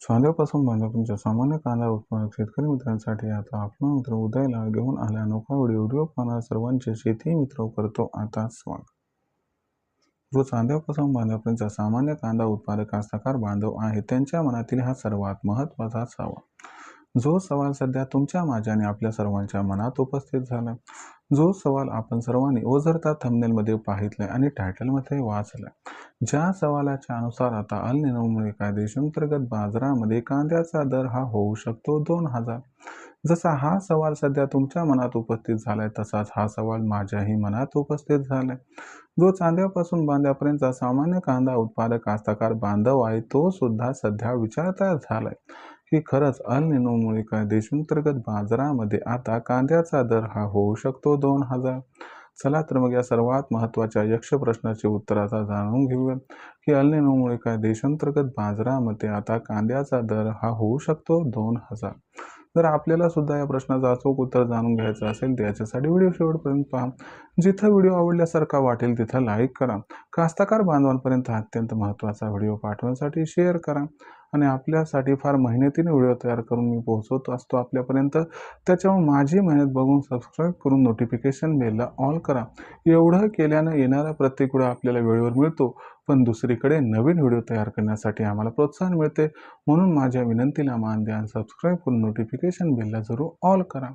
चांद्यापासून बांधापर्यंतच्या सामान्य कांदा उत्पादक शेतकरी मित्रांसाठी आता आपला मित्र उदयला घेऊन आला अनोखा व्हिडिओ पाहणाऱ्या सर्वांचे शेती मित्र करतो आता स्वागत. जो चांद्यापासून बांधापर्यंतचा सामान्य कांदा उत्पादक कास्तकार बांधव आहे त्यांच्या मनातील हा सर्वात महत्त्वाचा सवाल. जो सवाल सध्या तुमच्या माझ्या आणि आपल्या सर्वांच्या मनात उपस्थित झाला. जो सवाल आपण सर्वांनी ओझरता थंबनेलमध्ये पाहितलाय आणि टायटलमध्ये वाचलाय. ज्या सवालाच्या अनुसार आता अल निनोमुळे काय देशांतर्गत बाजारामध्ये कांद्याचा दर हा होऊ शकतो 2000. जसा हा सवाल सध्या तुमच्या मनात उपस्थित झालाय तसाच हा सवाल माझ्याही मनात उपस्थित झालाय. जो चांद्यापासून बांध्यापर्यंतचा सामान्य कांदा उत्पादक कास्तकार बांधव आहे तो सुद्धा सध्या विचारता झालाय की खरंच अल निनोमुळे काय देशांतर्गत बाजारामध्ये आता कांद्याचा दर हा होऊ शकतो 2000. चला तर मग या सर्वात महत्त्वाच्या यक्ष प्रश्नाचे उत्तर आता जाणून घेऊया की अल निनोमुळे काय देशांतर्गत बाजारामध्ये आता कांद्याचा दर हा होऊ शकतो 2000. जर आपल्याला सुद्धा या प्रश्नाचं अचूक उत्तर जाणून घ्यायचं असेल तर याच्यासाठी व्हिडिओ शेवटपर्यंत पहा. जिथं व्हिडिओ आवडल्यासारखा वाटेल तिथं लाईक करा. कास्तकार बांधवांपर्यंत अत्यंत महत्त्वाचा व्हिडिओ पाठवण्यासाठी शेअर करा. आणि आपल्यासाठी फार मेहनतीने व्हिडिओ तयार करून मी पोहोचवत असतो आपल्यापर्यंत. त्याच्यामुळे माझी मेहनत बघून सबस्क्राईब करून नोटिफिकेशन बेलला ऑल करा. एवढं केल्यानं येणारा प्रत्येक व्हिडिओ आपल्याला वेळेवर मिळतो, पण दुसरीकडे नवीन व्हिडिओ तयार करण्यासाठी आम्हाला प्रोत्साहन मिळते. म्हणून माझ्या विनंतीला मान द्या आणि सबस्क्राईब करून नोटिफिकेशन बेलला जरूर ऑल करा.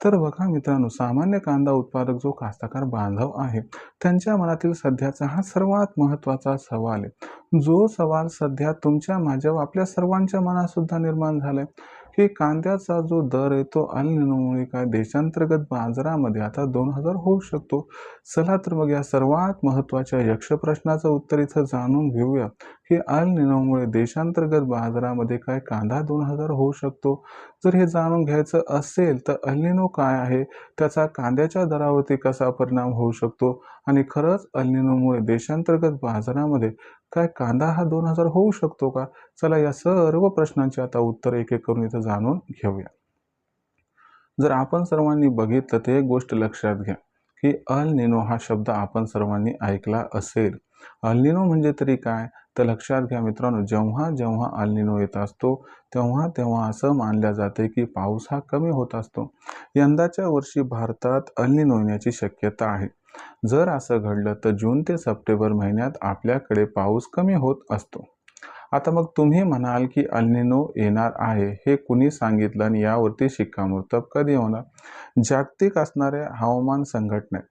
तर बघा मित्रांनो, सामान्य कांदा उत्पादक जो कास्तकार बांधव आहे त्यांच्या मनातील सध्याचा हा सर्वात महत्त्वाचा सवाल आहे. जो सवाल सध्या तुमच्या माझ्या व आपल्या सर्वांच्या मनात सुद्धा निर्माण झालाय की कांद्याचा जो दर आहे तो अल निनोमुळे काय देशांतर्गत बाजारामध्ये आता 2000 होऊ शकतो. चला तर मग या सर्वात महत्त्वाच्या यक्ष प्रश्नाचं उत्तर इथं जाणून घेऊया की अल निनोमुळे देशांतर्गत बाजारामध्ये काय कांदा 2000 होऊ शकतो. जर हे जाणून घ्यायचं असेल तर अल निनो काय आहे, त्याचा कांद्याच्या दरावरती कसा परिणाम होऊ शकतो आणि खरंच अल निनोमुळे देशांतर्गत बाजारामध्ये काय कांदा हा 2000 होऊ शकतो का. चला या सर्व प्रश्नांचे आता उत्तर एक एक करून इथं जाणून घेऊया. जर आपण सर्वांनी बघितलं तर एक गोष्ट लक्षात घ्या की अल निनो हा शब्द आपण सर्वांनी ऐकला असेल. अल निनो म्हणजे तरी काय, तर लक्षात घ्या मित्रांनो, जेव्हा जेव्हा अल निनो येत असतो तेव्हा तेव्हा असं मानल्या जाते की पाऊस हा कमी होत असतो. यंदाच्या वर्षी भारतात अल निनो येण्याची शक्यता आहे. जर असं घडलं तर जून ते सप्टेंबर महिन्यात आपल्याकडे पाऊस कमी होत असतो. आता मग तुम्ही म्हणाल की अल निनो येणार आहे हे कुणी सांगितलं आणि यावरती शिक्कामोर्तब कधी होणार. जागतिक असणाऱ्या हवामान संघटनेत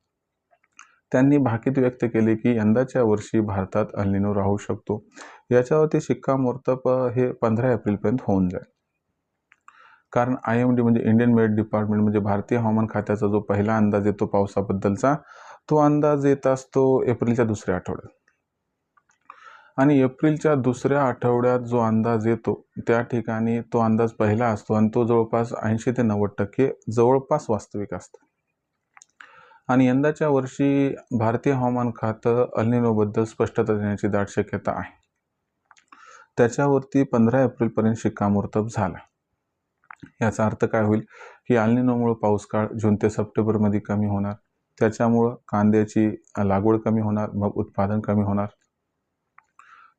त्यांनी भाकीत व्यक्त केले की यंदाच्या वर्षी भारतात अल निनो राहू शकतो. याच्यावरती शिक्कामोर्तब हे 15 एप्रिलपर्यंत होऊन जाईल. कारण IMD म्हणजे इंडियन मेट डिपार्टमेंट म्हणजे भारतीय हवामान खात्याचा जो पहिला अंदाज येतो पावसाबद्दलचा तो अंदाज येत असतो एप्रिलच्या दुसऱ्या आठवड्यात. आणि एप्रिलच्या दुसऱ्या आठवड्यात जो अंदाज येतो त्या ठिकाणी तो अंदाज पहिला असतो आणि तो जवळपास 80 ते 90% जवळपास वास्तविक असतो. आणि यंदाच्या वर्षी भारतीय हवामान खातं अल निनोबद्दल स्पष्टता देण्याची दाट शक्यता आहे. त्याच्यावरती 15 एप्रिलपर्यंत शिक्कामोर्तब झाला. याचा अर्थ काय होईल की अल निनोमुळे पाऊस काळ जून ते सप्टेंबरमध्ये कमी होणार. त्याच्यामुळं कांद्याची लागवड कमी होणार, मग उत्पादन कमी होणार.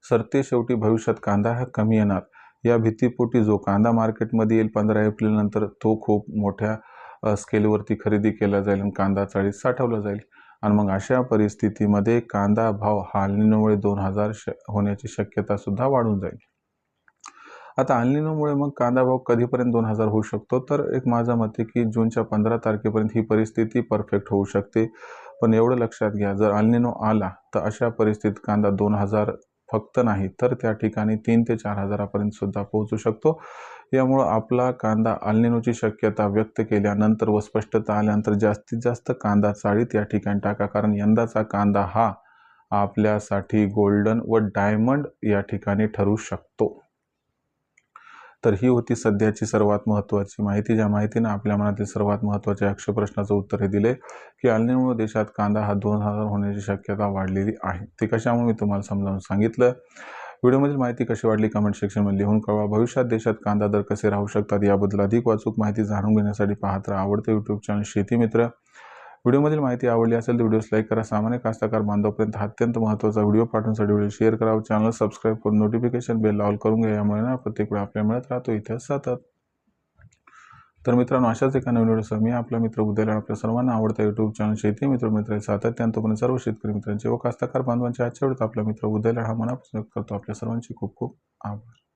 सरते शेवटी भविष्यात कांदा हा कमी येणार या भीतीपोटी जो कांदा मार्केटमध्ये येईल 15 एप्रिल नंतर तो खूप मोठ्या स्केलवरती खरेदी केला जाईल आणि कांदा चाळीत साठवला जाईल. आणि मग अशा परिस्थितीमध्ये कांदा भाव हा अल निनोमुळे 2000 होण्याची शक्यता सुद्धा वाढून जाईल. आता अल निनोमुळे मग कांदा भाव कधीपर्यंत 2000 होऊ शकतो, तर एक माझं मत आहे की जूनच्या 15 तारखेपर्यंत ही परिस्थिती परफेक्ट होऊ शकते. पण एवढं लक्षात घ्या, जर अल निनो आला तर अशा परिस्थितीत कांदा 2000 फक्त नाही तर त्या ठिकाणी 3 ते 4000 पर्यंत सुद्धा पोहोचू शकतो. यामुळं आपला कांदा अल निनोची शक्यता व्यक्त केल्यानंतर व स्पष्टता आल्यानंतर जास्तीत जास्त कांदा चाळीत या ठिकाणी टाका. कारण यंदाचा कांदा हा आपल्यासाठी गोल्डन व डायमंड या ठिकाणी ठरू शकतो. तर ही होती सध्याची सर्वात महत्त्वाची माहिती. ज्या माहितीनं आपल्या मनातील सर्वात महत्त्वाच्या यक्ष प्रश्नाचं उत्तर हे दिले की अल निनोमुळे देशात कांदा हा 2000 होण्याची शक्यता वाढलेली आहे. ते कशामुळे मी तुम्हाला समजावून सांगितलं. व्हिडिओमधील माहिती कशी वाटली कमेंट सेक्शनमध्ये लिहून कळवा. भविष्यात देशात कांदा दर कसे राहू शकतात याबद्दल अधिक अचूक माहिती जाणून घेण्यासाठी पाहत राहा आवडते यूट्यूब चॅनल शेती मित्र. व्हिडिओमधील माहिती आवडली असेल तर व्हिडिओस लाईक करा. सामान्य कास्तकार बांधवांपर्यंत हा अत्यंत महत्त्वाचा व्हिडिओ पाठवण्यासाठी व्हिडिओ शेअर करा. चॅनल सबस्क्राईब करून नोटिफिकेशन बेल ऑल करून घ्या. यामुळे ना प्रत्येक वेळा आपल्याला मिळत राहतो इतिहास सतत. तर मित्रांनो, अशाच एका नवीन व्हिडिओसह मी आपला मित्र उदयला आपल्या सर्वांना आवडता YouTube चॅनल शेती मित्र सातत्याने तोपर्यंत सर्व शेतकरी मित्रांचे व कास्तकार बांधवांचे आजच्या वेळेत आपला मित्र उदयला हा मनापासून करतो. आपल्या सर्वांचे खूप खूप आभार.